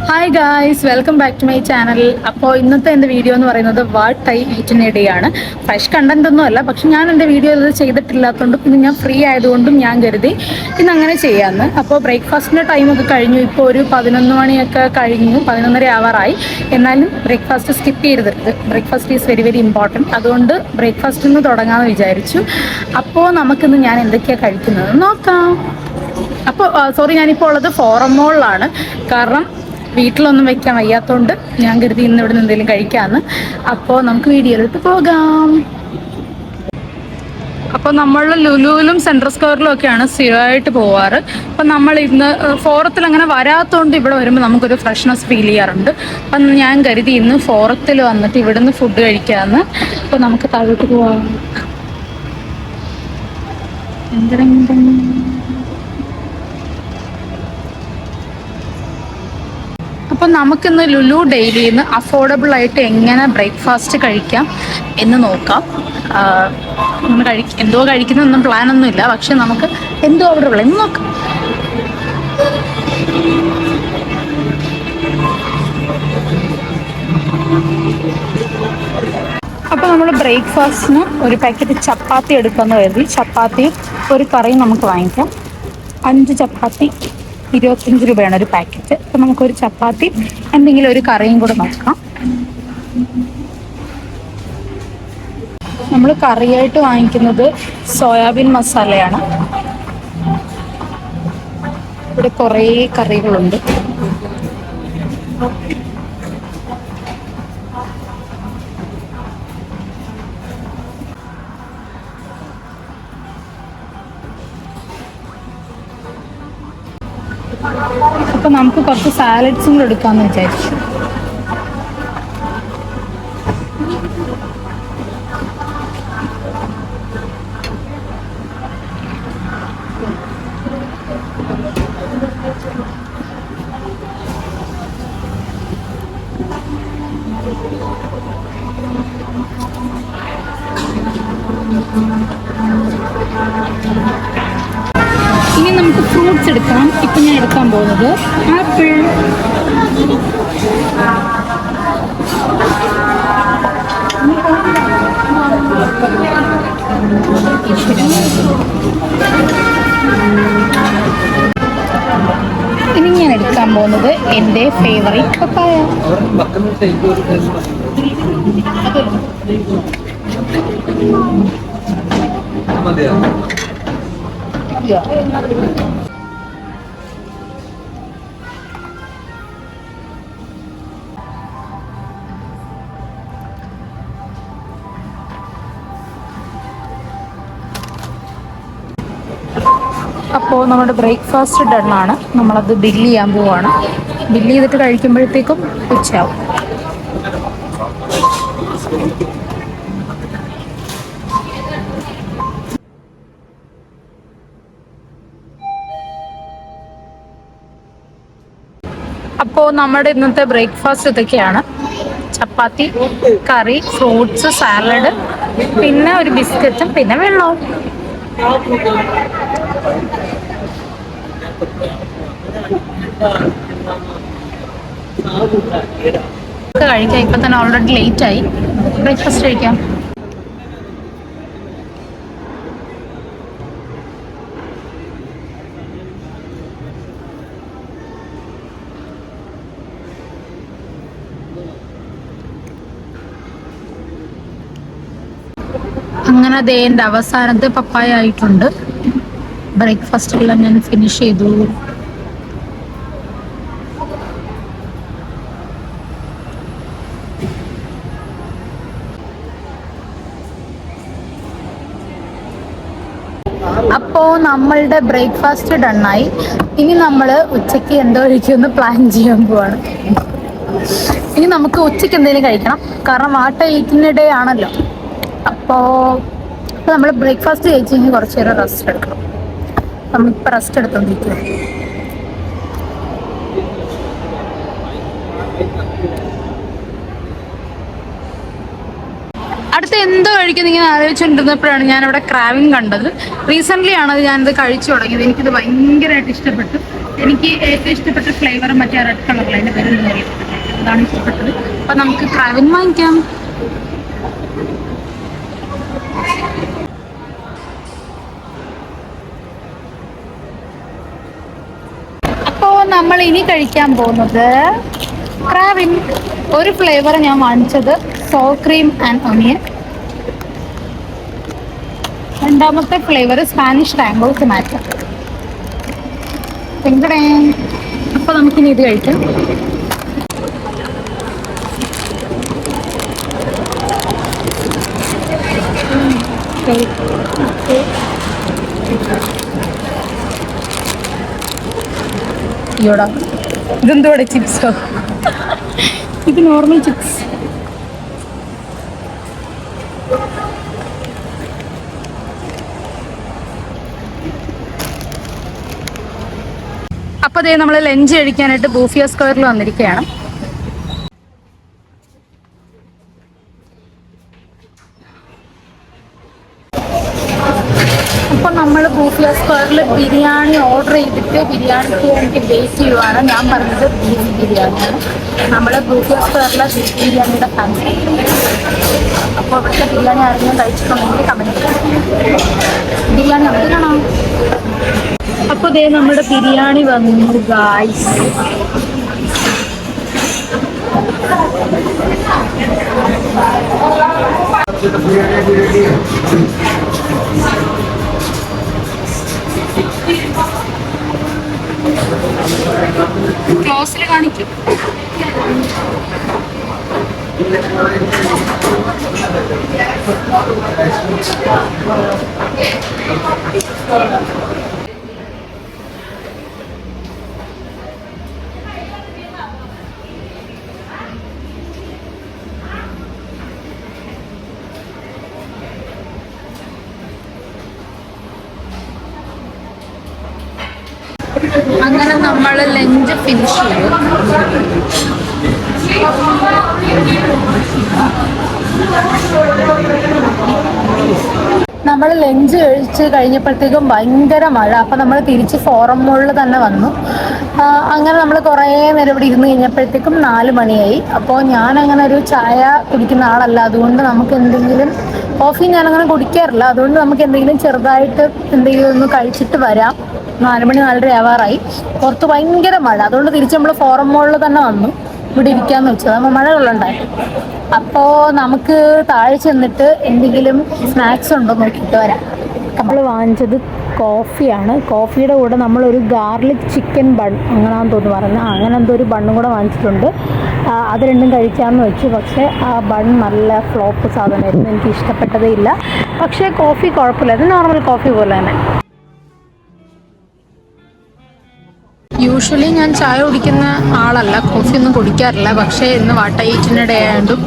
Hi guys, welcome back to my channel. അപ്പോൾ ഇന്നത്തെ എൻ്റെ വീഡിയോ എന്ന് പറയുന്നത് what I eat in a day ആണ്. ഫ്രഷ് കണ്ടന്റ് ഒന്നും അല്ല, പക്ഷെ ഞാൻ എൻ്റെ വീഡിയോ ഇത് ചെയ്തിട്ടില്ലാത്തതുകൊണ്ട് പിന്നെ ഞാൻ ഫ്രീ ആയതുകൊണ്ടും ഞാൻ കരുതി ഇന്ന് അങ്ങനെ ചെയ്യാമെന്ന്. അപ്പോൾ ബ്രേക്ക്ഫാസ്റ്റിൻ്റെ ടൈമൊക്കെ കഴിഞ്ഞു. ഇപ്പോൾ ഒരു 11 മണിയൊക്കെ കഴിഞ്ഞു, 11:30 ആവാറായി. എന്നാലും ബ്രേക്ക്ഫാസ്റ്റ് സ്കിപ്പ് ചെയ്തിട്ട് breakfast is very very important. അതുകൊണ്ട് ബ്രേക്ക്ഫാസ്റ്റിൽ നിന്ന് തുടങ്ങാമെന്ന് വിചാരിച്ചു. അപ്പോൾ നമുക്കിന്ന് ഞാൻ എന്തൊക്കെയാണ് കഴിക്കുന്നത് നോക്കാം. അപ്പോൾ ഞാനിപ്പോൾ ഉള്ളത് ഫോറം മോളിലാണ്. കാരണം വീട്ടിലൊന്നും വെക്കാൻ വയ്യാത്തതുകൊണ്ട് ഞാൻ കരുതി ഇന്ന് ഇവിടെ നിന്ന് എന്തെങ്കിലും കഴിക്കാമെന്ന്. അപ്പോൾ നമുക്ക് വീഡിയോയിലോട്ട് പോകാം. അപ്പോൾ നമ്മൾ ലുലുവിലും സെൻട്രൽ സ്ക്വയറിലും ഒക്കെയാണ് സ്ഥിരമായിട്ട് പോവാറ്. അപ്പം നമ്മൾ ഇന്ന് ഫോറത്തിൽ അങ്ങനെ വരാത്തതുകൊണ്ട് ഇവിടെ വരുമ്പോൾ നമുക്കൊരു ഫ്രഷ്നെസ് ഫീൽ ചെയ്യാറുണ്ട്. അപ്പം ഞാൻ കരുതി ഇന്ന് ഫോറത്തിൽ വന്നിട്ട് ഇവിടുന്ന് ഫുഡ് കഴിക്കാമെന്ന്. അപ്പോൾ നമുക്ക് താഴോട്ട് പോവാം. അപ്പം നമുക്കിന്ന് ലുലു ഡെയിലിയിൽ നിന്ന് അഫോർഡബിൾ ആയിട്ട് എങ്ങനെ ബ്രേക്ക്ഫാസ്റ്റ് കഴിക്കാം എന്ന് നോക്കാം. എന്തോ കഴിക്കുന്നൊന്നും പ്ലാനൊന്നുമില്ല, പക്ഷെ നമുക്ക് എന്തോ അഫോർഡബിൾ എന്ന് നോക്കാം. അപ്പോൾ നമ്മൾ ബ്രേക്ക്ഫാസ്റ്റിന് ഒരു പാക്കറ്റ് ചപ്പാത്തി എടുക്കാമെന്ന് കരുതി. ചപ്പാത്തി ഒരു കറിയും നമുക്ക് വാങ്ങിക്കാം. 5 ചപ്പാത്തി 25 രൂപയാണ് ഒരു പാക്കറ്റ്. അപ്പം നമുക്കൊരു ചപ്പാത്തി എന്തെങ്കിലും ഒരു കറിയും കൂടെ നോക്കാം. നമ്മൾ കറിയായിട്ട് വാങ്ങിക്കുന്നത് സോയാബീൻ മസാലയാണ്. ഇവിടെ കുറേ കറികളുണ്ട്. അപ്പം നമുക്ക് കുറച്ച് സാലഡ്സും കൂടെ എടുക്കാമെന്ന് വിചാരിച്ചു. ഇനി നമുക്ക് ഫ്രൂട്ട്സ് എടുക്കാം. ഇപ്പം ഞാൻ എടുക്കാൻ പോകുന്നത് ആപ്പിൾ. ഇനി ഞാൻ എടുക്കാൻ പോകുന്നത് എൻ്റെ ഫേവറേറ്റ് പപ്പായ. അപ്പോൾ നമ്മുടെ ബ്രേക്ക്ഫാസ്റ്റ് ഡണ്ണാണ്. നമ്മളത് ബില്ല് ചെയ്യാൻ പോവാണ്. ബില്ല് ചെയ്തിട്ട് കഴിക്കുമ്പോഴത്തേക്കും ഉച്ചയാവും. അപ്പോൾ നമ്മുടെ ഇന്നത്തെ ബ്രേക്ക്ഫാസ്റ്റ് ഇതൊക്കെയാണ്: ചപ്പാത്തി, കറി, ഫ്രൂട്ട്സ്, സാലഡ്, പിന്നെ ഒരു ബിസ്ക്കറ്റും പിന്നെ വെള്ളവും. കഴിക്കാം. ഇപ്പം തന്നെ ഓൾറെഡി ലേറ്റ് ആയി. ബ്രേക്ക്ഫാസ്റ്റ് കഴിക്കാം. അങ്ങനെ അതേ എൻ്റെ അവസാനത്തെ പപ്പായ ആയിട്ടുണ്ട്. ബ്രേക്ക്ഫാസ്റ്റ് എല്ലാം ഞാൻ ഫിനിഷ് ചെയ്തു. അപ്പോൾ നമ്മളുടെ ബ്രേക്ക്ഫാസ്റ്റ് ഡണ്ണായി. ഇനി നമ്മൾ ഉച്ചയ്ക്ക് എന്തോ കഴിക്കുമെന്ന് പ്ലാൻ ചെയ്യാൻ പോവാണ്. ഇനി നമുക്ക് ഉച്ചയ്ക്ക് എന്തെങ്കിലും കഴിക്കണം. കാരണം what I eat in a day ആണല്ലോ. അപ്പോൾ നമ്മൾ ബ്രേക്ക്ഫാസ്റ്റ് കഴിച്ച് കഴിഞ്ഞ് കുറച്ച് നേരം റെസ്റ്റ് എടുക്കണം. നമ്മളിപ്പോൾ റെസ്റ്റ് എടുത്തോണ്ടിരിക്കുക. അടുത്ത എന്തോ കഴിക്കുന്നത് ഇങ്ങനെ ആലോചിച്ചുകൊണ്ടിരുന്നപ്പോഴാണ് ഞാൻ അവിടെ ക്രാവിങ് കണ്ടത്. റീസെന്റ് ആണ് ഞാനിത് കഴിച്ചു തുടങ്ങിയത്. എനിക്കിത് ഭയങ്കരമായിട്ട് ഇഷ്ടപ്പെട്ടു. എനിക്ക് ഏറ്റവും ഇഷ്ടപ്പെട്ട ഫ്ലേവർ മറ്റേ റെഡ് കളറിൽ അതിന്റെ പേര് അതാണ് ഇഷ്ടപ്പെട്ടത്. അപ്പൊ നമുക്ക് ക്രാവിങ് വാങ്ങിക്കാം. അപ്പോൾ നമ്മൾ ഇനി കഴിക്കാൻ പോകുന്നത് ക്രാവിൻ. ഒരു ഫ്ലേവർ ഞാൻ വാങ്ങിച്ചത് സോ ക്രീം ആൻഡ് ഒനിയൻ. രണ്ടാമത്തെ ഫ്ലേവർ സ്പാനിഷ് ടാങ്കോ ടൊമാറ്റോ. അപ്പൊ നമുക്കിനി ഇത് കഴിക്കാം. ഇതെന്തോടെ ചിപ്സോ? ഇത് നോർമൽ ചിപ്സ്. അപ്പോൾ ദേ നമ്മൾ ലഞ്ച് കഴിക്കാനായിട്ട് ബൂഫിയ സ്ക്വയറിൽ വന്നിരിക്കുകയാണ്. അപ്പോൾ നമ്മൾ ബൂഫിയ സ്ക്വയറിൽ ബിരിയാണി ഓർഡർ ചെയ്തിട്ട് ബിരിയാണിക്ക് വേണ്ടി വെയിറ്റ് ചെയ്യുവാണ്. ഞാൻ പറഞ്ഞത് ബീഫ് ബിരിയാണിയാണ്. നമ്മൾ ബൂഫിയ സ്ക്വയറിലെ ബീഫ് ബിരിയാണിയുടെ ഫാൻസി. അപ്പോൾ ഇവിടുത്തെ ബിരിയാണി ആരെങ്കിലും കഴിച്ചിട്ടുണ്ടെങ്കിൽ കമൻറ്റ് ചെയ്യാം. ബിരിയാണി നമുക്ക് കാണാം. അപ്പോൾ ദേ നമ്മുടെ ബിരിയാണി വന്നു ഗായ്സ്. ക്ലോസിൽ കാണിക്കും. അങ്ങനെ നമ്മൾ ലഞ്ച് ഫിനിഷ് ചെയ്തു. നമ്മൾ ലഞ്ച് കഴിച്ച് കഴിഞ്ഞപ്പോഴത്തേക്കും ഭയങ്കര മഴ. അപ്പം നമ്മൾ തിരിച്ച് ഫോറം മോളിൽ തന്നെ വന്നു. അങ്ങനെ നമ്മൾ കുറേ നേരം ഇവിടെ ഇരുന്ന് കഴിഞ്ഞപ്പോഴത്തേക്കും 4 മണിയായി. അപ്പോൾ ഞാനങ്ങനെ ഒരു ചായ കുടിക്കുന്ന ആളല്ല. അതുകൊണ്ട് നമുക്ക് എന്തെങ്കിലും കോഫി ഞാനങ്ങനെ കുടിക്കാറില്ല. അതുകൊണ്ട് നമുക്ക് എന്തെങ്കിലും ചെറുതായിട്ട് എന്തെങ്കിലും ഒന്ന് കഴിച്ചിട്ട് വരാം. 4 മണി 4:30 ആവാറായി. പുറത്ത് ഭയങ്കര മഴ. അതുകൊണ്ട് തിരിച്ച് നമ്മൾ ഫോറം മോളിൽ തന്നെ വന്നു ഇവിടെ ഇരിക്കാന്ന് വെച്ചത്. നമ്മൾ മഴ കൊള്ളണ്ടായി. അപ്പോൾ നമുക്ക് താഴെ ചെന്നിട്ട് എന്തെങ്കിലും സ്നാക്സ് ഉണ്ടോ നോക്കിയിട്ട് വരാം. നമ്മൾ വാങ്ങിച്ചത് കോഫിയാണ്. കോഫിയുടെ കൂടെ നമ്മളൊരു ഗാർലിക് ചിക്കൻ ബൺ അങ്ങനെയാണെന്ന് തോന്നുന്നു പറഞ്ഞാൽ, അങ്ങനെ എന്തോ ഒരു ബണ്ണും കൂടെ വാങ്ങിച്ചിട്ടുണ്ട്. അത് രണ്ടും കഴിക്കാമെന്ന് വെച്ചു. പക്ഷേ ആ ബൺ നല്ല ഫ്ലോപ്പ് സാധനമായിരുന്നു. എനിക്ക് ഇഷ്ടപ്പെട്ടതേ ഇല്ല. പക്ഷേ കോഫി കുഴപ്പമില്ല. അത് നോർമൽ കോഫി പോലെ തന്നെ. യൂഷ്വലി ഞാൻ ചായ കുടിക്കുന്ന ആളല്ല, കോഫി ഒന്നും കുടിക്കാറില്ല. പക്ഷേ ഇന്ന് വാട്ട ഈറ്റിൻ്റെ ഡേ ആയതുകൊണ്ടും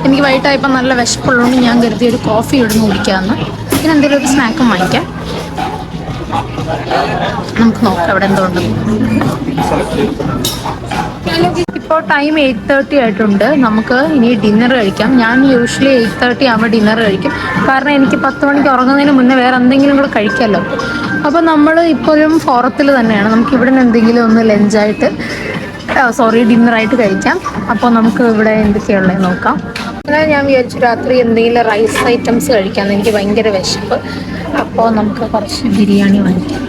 എനിക്ക് വൈകിട്ടായപ്പോൾ നല്ല വിശപ്പുള്ളതുകൊണ്ട് ഞാൻ കരുതി ഒരു കോഫി ഇവിടുന്ന് കുടിക്കാമെന്ന്. പിന്നെ എന്തെങ്കിലും ഒരു സ്നാക്കും വാങ്ങിക്കാം. നമുക്ക് നോക്കാം ഇവിടെ എന്തുകൊണ്ട്. ഇപ്പോൾ ടൈം 8:30 ആയിട്ടുണ്ട്. നമുക്ക് ഇനി ഡിന്നർ കഴിക്കാം. ഞാൻ യൂഷ്വലി 8:30 ആകുമ്പോൾ ഡിന്നർ കഴിക്കും. കാരണം എനിക്ക് 10 മണിക്ക് ഉറങ്ങുന്നതിന് മുന്നേ വേറെ എന്തെങ്കിലും കൂടെ കഴിക്കാമല്ലോ. അപ്പോൾ നമ്മൾ ഇപ്പോഴും ഫോറത്തിൽ തന്നെയാണ്. നമുക്ക് ഇവിടെ നിന്ന് എന്തെങ്കിലും ഒന്ന് ലഞ്ചായിട്ട് ഡിന്നറായിട്ട് കഴിക്കാം. അപ്പോൾ നമുക്ക് ഇവിടെ എന്തൊക്കെയുള്ളത് നോക്കാം. അങ്ങനെ ഞാൻ വിചാരിച്ചു രാത്രി എന്തെങ്കിലും റൈസ് ഐറ്റംസ് കഴിക്കാമെന്ന്. എനിക്ക് ഭയങ്കര വിശപ്പ്. അപ്പോൾ നമുക്ക് കുറച്ച് ബിരിയാണി വാങ്ങിക്കാം.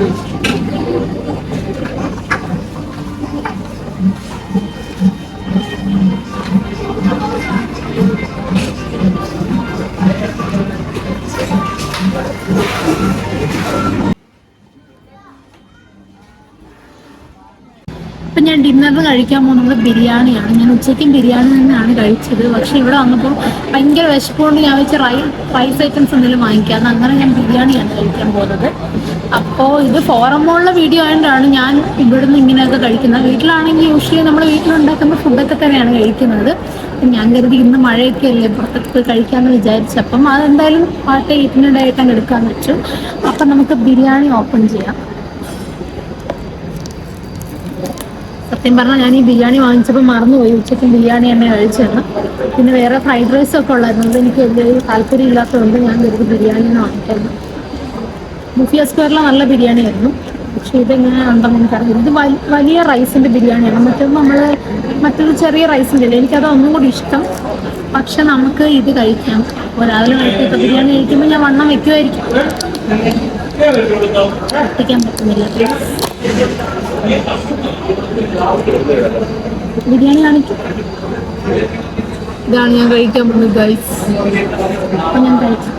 അപ്പം ഞാൻ ഡിന്നറിന് കഴിക്കാൻ പോകുന്നത് ബിരിയാണിയാണ്. ഞാൻ ഉച്ചയ്ക്കും ബിരിയാണി തന്നെയാണ് കഴിച്ചത്. പക്ഷേ ഇവിടെ വന്നപ്പോൾ ഭയങ്കര വിശപ്പുകൊണ്ട് ഞാൻ വെച്ച റൈസ് ഐറ്റംസ് എന്തെങ്കിലും വാങ്ങിക്കാമെന്ന്. അങ്ങനെ ഞാൻ ബിരിയാണിയാണ് കഴിക്കാൻ പോകുന്നത്. അപ്പോൾ ഇത് ഫോറം മോളിലെ വീഡിയോ ആയതുകൊണ്ടാണ് ഞാൻ ഇവിടുന്ന് ഇങ്ങനെയൊക്കെ കഴിക്കുന്നത്. വീട്ടിലാണെങ്കിൽ യൂഷ്വലി നമ്മൾ വീട്ടിലുണ്ടാക്കുന്ന ഫുഡൊക്കെ തന്നെയാണ് കഴിക്കുന്നത്. ഞാൻ കരുതി ഇന്ന് മഴയൊക്കെ അല്ലേ, പുറത്തൊക്കെ പോയി കഴിക്കാമെന്ന് വിചാരിച്ചപ്പം അതെന്തായാലും പാട്ട് ഈറ്റിൻ്റെ ആയിട്ടാണ് എടുക്കാമെന്ന് വെച്ചു. അപ്പം നമുക്ക് ബിരിയാണി ഓപ്പൺ ചെയ്യാം. സത്യം പറഞ്ഞാൽ ഞാൻ ഈ ബിരിയാണി വാങ്ങിച്ചപ്പോൾ മറന്നുപോയി ഉച്ചയ്ക്ക് ബിരിയാണി തന്നെ കഴിച്ചെന്ന്. പിന്നെ വേറെ ഫ്രൈഡ് റൈസ് ഒക്കെ ഉള്ളായിരുന്നു. അത് എനിക്ക് വലിയ താല്പര്യം ഇല്ലാത്തതുകൊണ്ട് ഞാൻ കരുതി ബിരിയാണിയാണ് വാങ്ങിക്കുന്നത്. ബുഫിയ സ്ക്വയറിലെ നല്ല ബിരിയാണി ആയിരുന്നു. പക്ഷെ ഇതെങ്ങനെ ഉണ്ടെന്ന് എനിക്കറിയില്ല. ഇത് വലിയ റൈസിന്റെ ബിരിയാണിയാണ്. മറ്റൊരു ചെറിയ റൈസിൻ്റെ അല്ലേ, എനിക്കത് ഒന്നും കൂടി ഇഷ്ടം. പക്ഷെ നമുക്ക് ഇത് കഴിക്കാം. രാവിലെ കഴിക്കാത്ത ബിരിയാണി കഴിക്കുമ്പോൾ ഞാൻ വണ്ണം വെക്കുമായിരിക്കും. എത്തിക്കാൻ പറ്റുന്നില്ല. ബിരിയാണി കാണിക്കും. ഇതാണ് ഞാൻ കഴിക്കാൻ പോകുന്നത് ഗൈസ്. അപ്പം ഞാൻ കഴിച്ചു.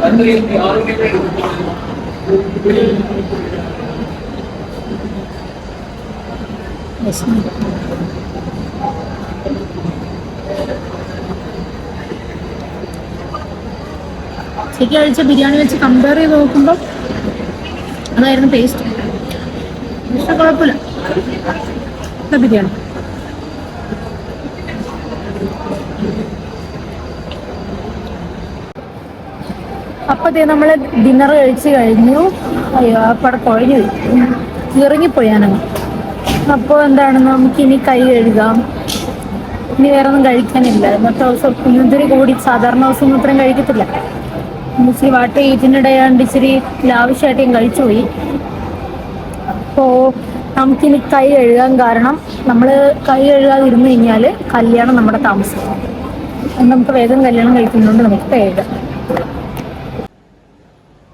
ഉച്ചയ്ക്ക് കഴിച്ച ബിരിയാണി വെച്ച് കമ്പയർ ചെയ്ത് നോക്കുമ്പോൾ അതായിരുന്നു ടേസ്റ്റ്. പക്ഷെ കുഴപ്പമില്ല, ബിരിയാണി. അപ്പോൾ നമ്മൾ ഡിന്നർ കഴിച്ച് കഴിഞ്ഞു. അയ്യോ അപ്പടെ കുഴഞ്ഞു പോയി, ഇറങ്ങിപ്പോയി ഞാനങ്ങ്. അപ്പോൾ എന്താണ്, നമുക്കിനി കൈ കഴുകാം. ഇനി വേറെ ഒന്നും കഴിക്കാനില്ല. ഇന്നത്തെ ദിവസം ഇന്നിത്തിരി കൂടി, സാധാരണ ദിവസം ഇത്രയും കഴിക്കത്തില്ല. ഇച്ചിരി വാട്ട് ഈറ്റിനിടെയാണ്ട് ഇച്ചിരി ലാവശ്യമായിട്ട് ഞാൻ കഴിച്ചുപോയി. അപ്പോൾ നമുക്കിനി കൈ കഴുകാൻ. കാരണം നമ്മൾ കൈ കഴുകാതിരുന്ന് കഴിഞ്ഞാൽ കല്യാണം നമ്മുടെ താമസം. നമുക്ക് വേഗം കല്യാണം കഴിക്കുന്നതുകൊണ്ട് നമുക്ക് കഴുകാം.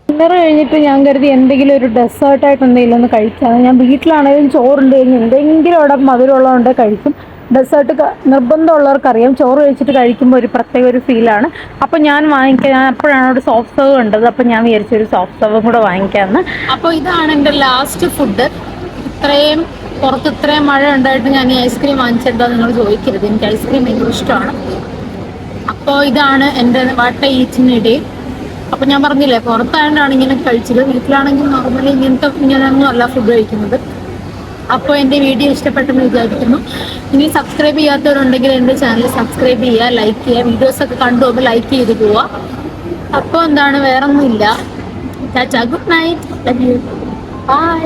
ഡിന്നർ കഴിഞ്ഞിട്ട് ഞാൻ കരുതി എന്തെങ്കിലും ഒരു ഡെസേർട്ടായിട്ട് എന്തെങ്കിലും ഒന്ന് കഴിക്കാം. ഞാൻ വീട്ടിലാണെങ്കിലും ചോറുണ്ട് കഴിഞ്ഞ് എന്തെങ്കിലും അവിടെ മധുരമുള്ളതുകൊണ്ട് കഴിക്കും. ഡെസേർട്ട് നിർബന്ധമുള്ളവർക്കറിയാം, ചോറ് കഴിച്ചിട്ട് കഴിക്കുമ്പോൾ ഒരു പ്രത്യേക ഒരു ഫീലാണ്. അപ്പോൾ ഞാൻ അപ്പോഴാണ് ഒരു സോഫ്റ്റ് സർവ് കണ്ടത്. അപ്പോൾ ഞാൻ വിചാരിച്ചൊരു സോഫ്റ്റ് സർവും കൂടെ വാങ്ങിക്കാമെന്ന്. അപ്പോൾ ഇതാണ് എൻ്റെ ലാസ്റ്റ് ഫുഡ്. പുറത്ത് ഇത്രയും മഴ ഉണ്ടായിട്ട് ഞാൻ ഈ ഐസ്ക്രീം വാങ്ങിച്ചെന്താ നിങ്ങൾ ചോദിക്കരുത്. എനിക്ക് ഐസ്ക്രീം ഭയങ്കര ഇഷ്ടമാണ്. അപ്പോൾ ഇതാണ് എൻ്റെ what I eat in a day. അപ്പോൾ ഞാൻ പറഞ്ഞില്ലേ, പുറത്തായതുകൊണ്ടാണ് ഇങ്ങനെ കഴിച്ചത്. വീട്ടിലാണെങ്കിൽ നോർമലി ഇങ്ങനെയൊന്നും അല്ല ഫുഡ് കഴിക്കുന്നത്. അപ്പോൾ എൻ്റെ വീഡിയോ ഇഷ്ടപ്പെട്ടെന്ന് വിചാരിക്കുന്നു. ഇനി സബ്സ്ക്രൈബ് ചെയ്യാത്തവരുണ്ടെങ്കിൽ എൻ്റെ ചാനൽ സബ്സ്ക്രൈബ് ചെയ്യുക, ലൈക്ക് ചെയ്യുക. വീഡിയോസൊക്കെ കണ്ടു പോകുമ്പോൾ ലൈക്ക് ചെയ്ത് പോവുക. അപ്പോൾ എന്താണ്, വേറൊന്നുമില്ല. Good night, love you, by.